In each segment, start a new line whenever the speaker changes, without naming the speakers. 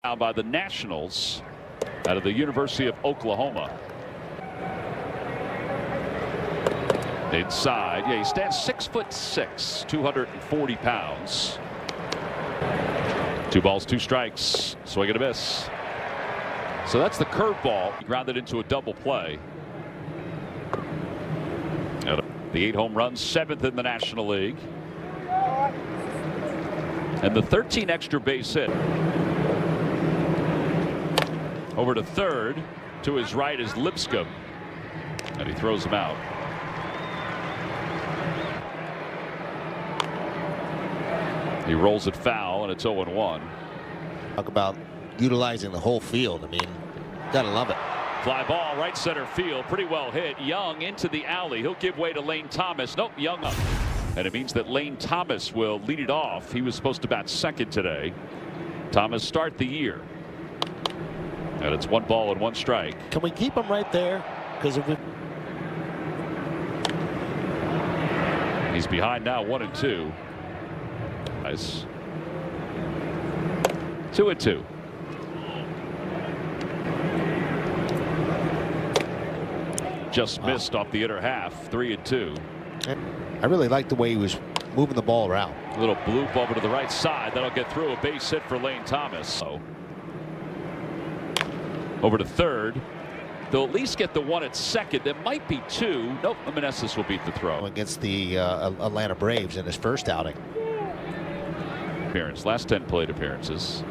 By the Nationals out of the University of Oklahoma. Inside, yeah, he stands 6'6", 240 pounds. 2 balls, 2 strikes, swing and a miss. So that's the curveball. He grounded into a double play. The 8 home runs, 7th in the National League, and the 13 extra base hit. Over to third. To his right is Lipscomb, and he throws him out. He rolls it foul, and it's 0-1.
Talk about utilizing the whole field. I mean, gotta love it.
Fly ball, right center field, pretty well hit. Young into the alley. He'll give way to Lane Thomas. Nope, Young up. And it means that Lane Thomas will lead it off. He was supposed to bat second today. Thomas start the year. And it's 1 ball and 1 strike.
Can we keep him right there? Because if we...
He's behind now, 1-2. Nice. 2-2. Just missed off the inner half. 3-2.
I really like the way he was moving the ball around.
A little bloop over to the right side. That'll get through. A base hit for Lane Thomas. So over to third. They'll at least get the 1 at second. There might be 2. Nope. Meneses will beat the throw.
Against the Atlanta Braves in his first outing.
Appearance. Last 10 plate appearances.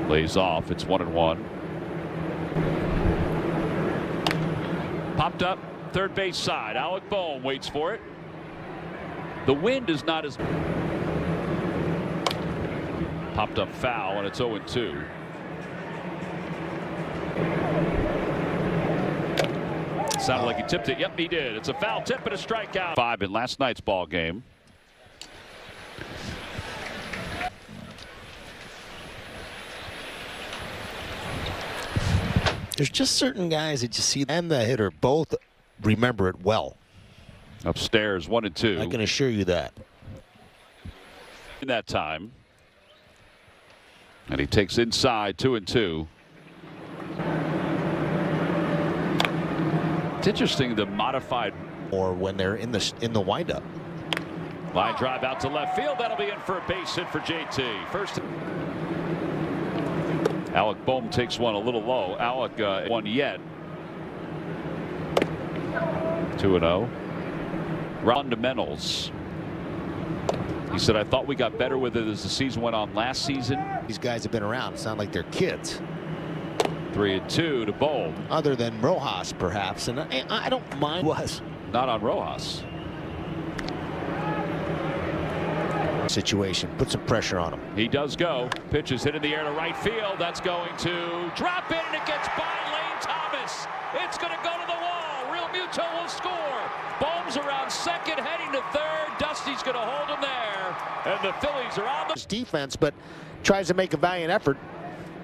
Lays off. It's 1-1. Popped up. Third base side. Alec Bohm waits for it. The wind is not as... Popped up foul, and it's 0-2. Sounded like he tipped it. Yep, he did. It's a foul tip and a strikeout. 5 in last night's ball game.
There's just certain guys that you see and the hitter both remember it well.
Upstairs, 1-2.
I can assure you that.
In that time. And he takes inside, 2-2. It's interesting, the modified.
Or when they're in the windup.
Line drive out to left field. That'll be in for a base hit for JT. First. Alec Bohm takes one a little low. Alec one yet. 2-0. Fundamentals. He said, I thought we got better with it as the season went on last season.
These guys have been around. It sound like they're kids.
3-2 to Bohm.
Other than Rojas, perhaps, and I don't mind. Was
not on Rojas.
Situation. Put some pressure on him.
He does go. Pitch is hit in the air to right field. That's going to drop in, and it gets by Lane Thomas. It's going to go to the wall. Real Muto will score. Bohm's around second, heading to third. Dusty's going to hold him there, and the Phillies are on the
defense, but tries to make a valiant effort.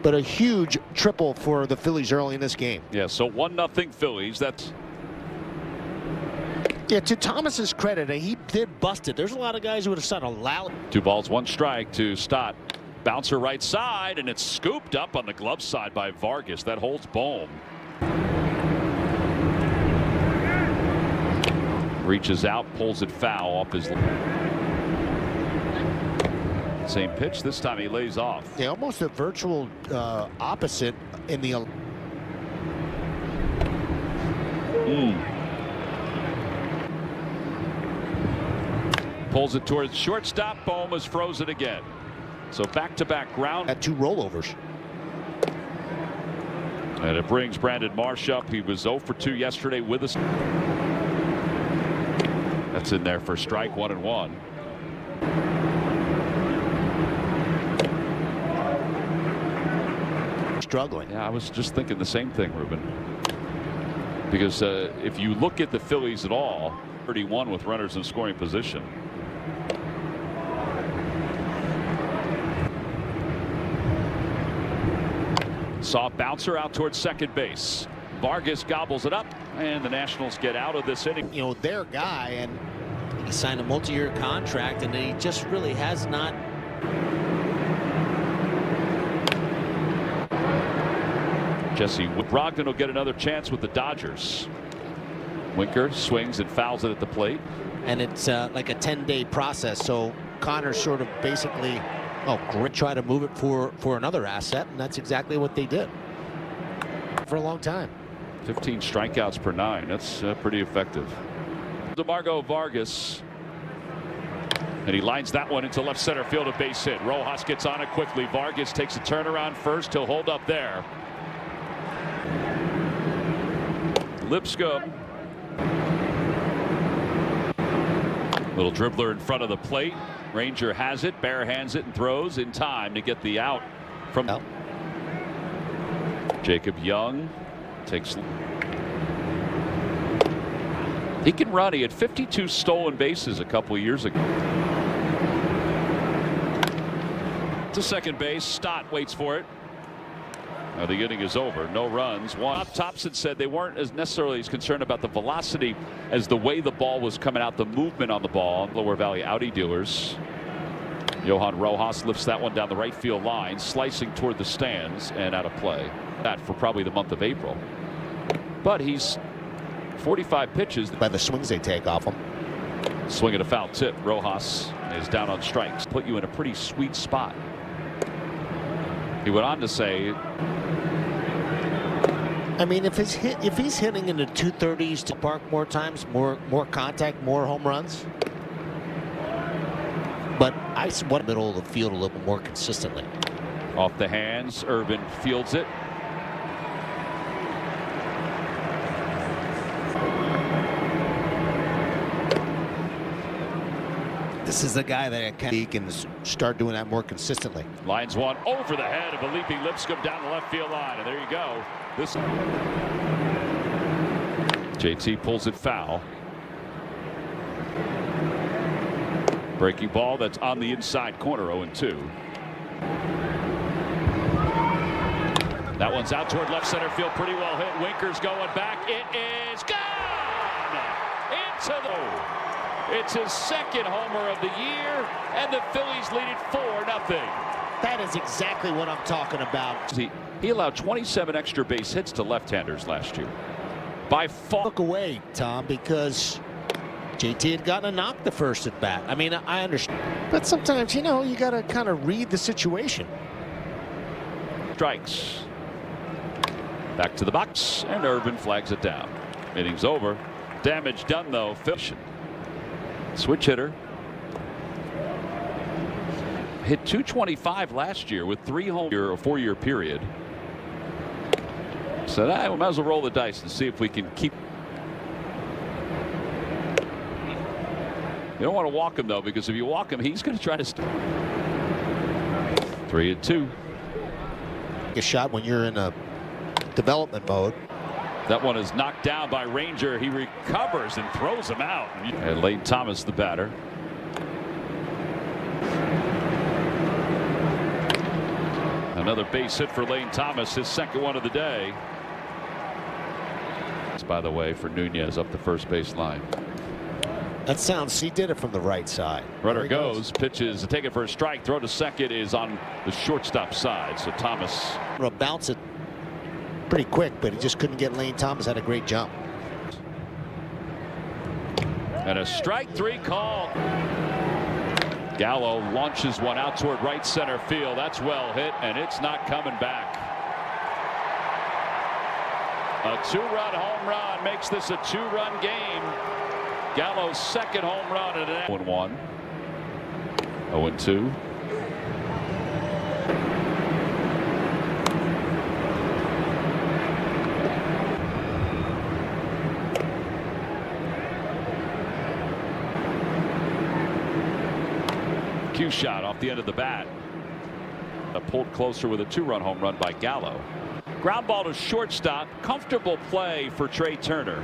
But a huge triple for the Phillies early in this game.
Yeah, so 1-0 Phillies. That's.
Yeah, to Thomas's credit, he did bust it. There's a lot of guys who would have said loud.
2 balls, 1 strike to Stott. Bouncer right side, and it's scooped up on the glove side by Vargas. That holds Bohm. Reaches out, pulls it foul off his. Same pitch. This time he lays off.
Yeah, almost a virtual opposite in the.
Pulls it towards shortstop. Bohm is frozen again. So back-to-back ground.
At 2 rollovers.
And it brings Brandon Marsh up. He was 0 for 2 yesterday with us. That's in there for strike 1-1.
Struggling.
Yeah, I was just thinking the same thing, Ruben. Because if you look at the Phillies at all, 31 with runners in scoring position. Soft bouncer out towards second base. Vargas gobbles it up, and the Nationals get out of this inning.
You know, their guy, and
he signed a multi-year contract, and he just really has not.
Jesse Brogdon will get another chance with the Dodgers. Winker swings and fouls it at the plate.
And it's like a 10-day process. So Connor sort of basically, try to move it for another asset, and that's exactly what they did for a long time.
15 strikeouts per 9. That's pretty effective. DeMarco Vargas. And he lines that one into left center field, a base hit. Rojas gets on it quickly. Vargas takes a turnaround first. He'll hold up there. Lipscomb. Little dribbler in front of the plate. Ranger has it, bare hands it, and throws in time to get the out from Jacob Young. Takes. He can run. He had 52 stolen bases a couple years ago. To second base. Stott waits for it. Now the inning is over. No runs. One. Thompson said they weren't as necessarily as concerned about the velocity as the way the ball was coming out, the movement on the ball. Lower Valley Audi dealers. Johan Rojas lifts that one down the right field line, slicing toward the stands and out of play. That for probably the month of April. But he's 45 pitches.
By the swings they take off him.
Swing at a foul tip. Rojas is down on strikes. Put you in a pretty sweet spot. He went on to say,
I mean, if he's hitting in the 230s to park more times, more contact, more home runs. But I want middle of the field a little bit more consistently.
Off the hands, Irvin fields it.
This is the guy that can start doing that more consistently.
Lines one over the head of a leaping Lipscomb down the left field line, and there you go. This JT pulls it foul. Breaking ball that's on the inside corner. 0-2. That one's out toward left center field. Pretty well hit. Winker's going back. It is gone into the. It's his second homer of the year, and the Phillies lead it 4-0.
That is exactly what I'm talking about.
He allowed 27 extra base hits to left-handers last year. By far.
Look away, Tom, because JT had gotten a knock the first at bat. I mean, I understand, but sometimes, you got to kind of read the situation.
Strikes. Back to the box, and Irvin flags it down. Inning's over. Damage done, though. Fish. Switch hitter. Hit 225 last year with 3 home year a 4-year period. So we might as well roll the dice and see if we can keep. You don't want to walk him though, because if you walk him, he's going to try to. 3-2.
A shot when you're in a development mode.
That one is knocked down by Ranger. He recovers and throws him out. And Lane Thomas, the batter. Another base hit for Lane Thomas, his second one of the day. By the way, for Nunez up the first base line.
That sounds, he did it from the right side.
Runner goes, pitches, take it for a strike, throw to second is on the shortstop side. So Thomas
will bounce it pretty quick, but he just couldn't get Lane Thomas. Had a great jump.
And a strike 3 call. Gallo launches one out toward right center field. That's well hit, and it's not coming back. A 2-run home run makes this a 2-run game. Gallo's second home run at an 1-1. 0-2. Cue shot off the end of the bat. Pulled closer with a 2-run home run by Gallo. Ground ball to shortstop. Comfortable play for Trey Turner.